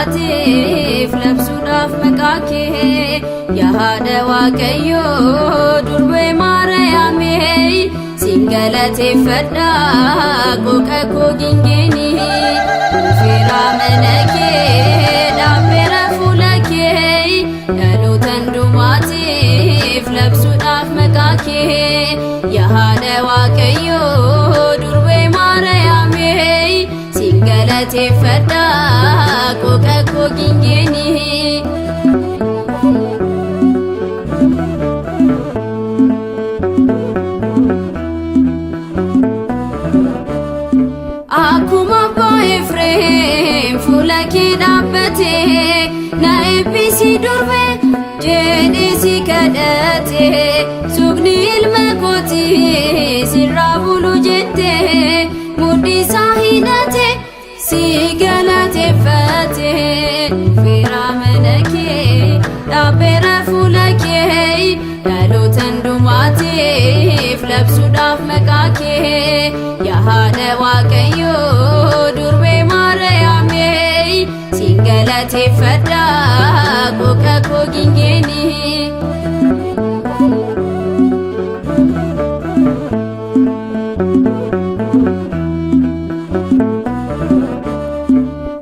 hundumaatiif labsuudhaaf maqaa kee yaada waaqayyo durbee Maariyaamee siin galateeffadha qooqa koo gingeeni dhufeera mana kee dhaabbeera fuula kee dhaloota hundumaatiif labsuudhaaf maqaa kee yaada waaqayyo durbee Maariyaamee siin galateeffadha qooqa koo gingeeni. Akkuma abbaa Efreem fuula kee dhaabbatee na eebbisi durbee jedhee si kadhatee suuqni ilma kootii sirraa bulu jettee mudhii isaa hidhatee si galateeffatee dhufeera mana kee dhaabbeera fuula kee dhaloota hundumaatiif labsuudhaaf maqaa kee yaada waaqayyo durbee Maariyaamee siin galateeffadha qooqa koo gingeeni.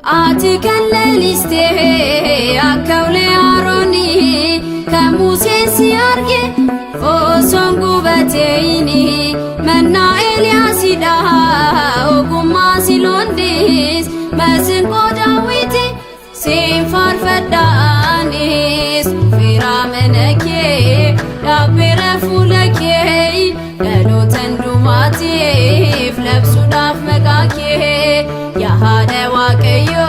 Ati kan leellistee akka ulee Aroonii kan Museen si arge osoon gubateeyni mannaa Eeliyaasidha ogummaa si loondis masinqoo Daawiti siin faarfadhaanis dhufeera mana kee dhaabbeera fuula kee dhaloota hundumaatiif labsuudhaaf maqaa kee yaada waaqayyo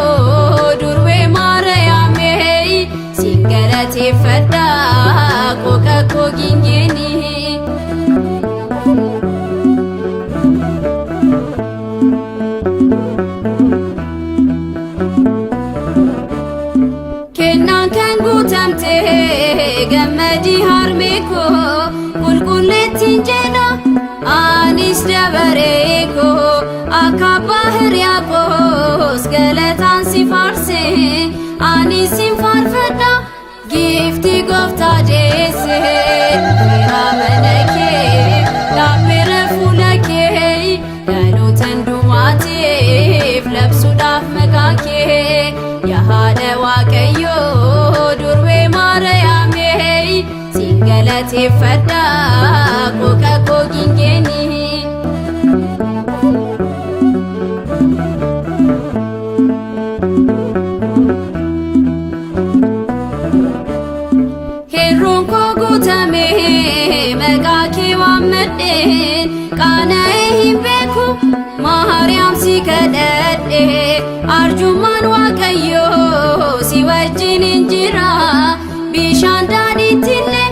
durbee Maariyaamee siin galateeffadha qooqa koo gingeeni. Kennaan kan guutamtee gammadii harmee koo qulqulleettiin jedha anis dabaree koo akka abbaa Hiriyaaqoos galataan si faarsee anis sin faarfadha giiftii gooftaa deessee dhufeera mana kee dhaabbeera fuula kee dhaloota hundumaatiif labsuudhaaf maqaa kee yaada waaqayyo durbee Maariyaamee siin galateeffadha qooqa koo gingeeni. Herroon koo guutamee maqaa kee waammadheen qaana'ee hin beeku Maariyaam si kadhadhee arjummaan waaqayyoo si wajjin jira bishaan daadhiittillee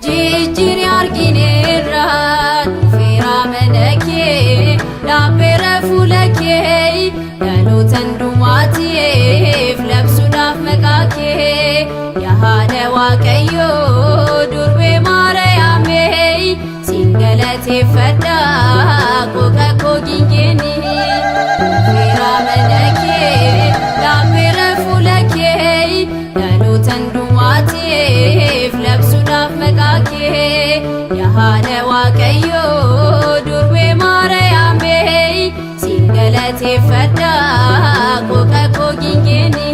jijjiiree argineerra dhufeera mana kee dhaabbeera fuula kee dhaloota hundumaatiif labsuudhaaf maqaa kee yaada waaqayyo durbee Maariyaamee siin galateeffadha qooqa koo gingeeni dhufeera mana kee dhaabbeera fuula kee dhaloota hundumaatiif labsuudhaaf maqaa kee yaada waaqayyo durbee Maariyaamee siin galateeffadha qooqa koo gingeeni.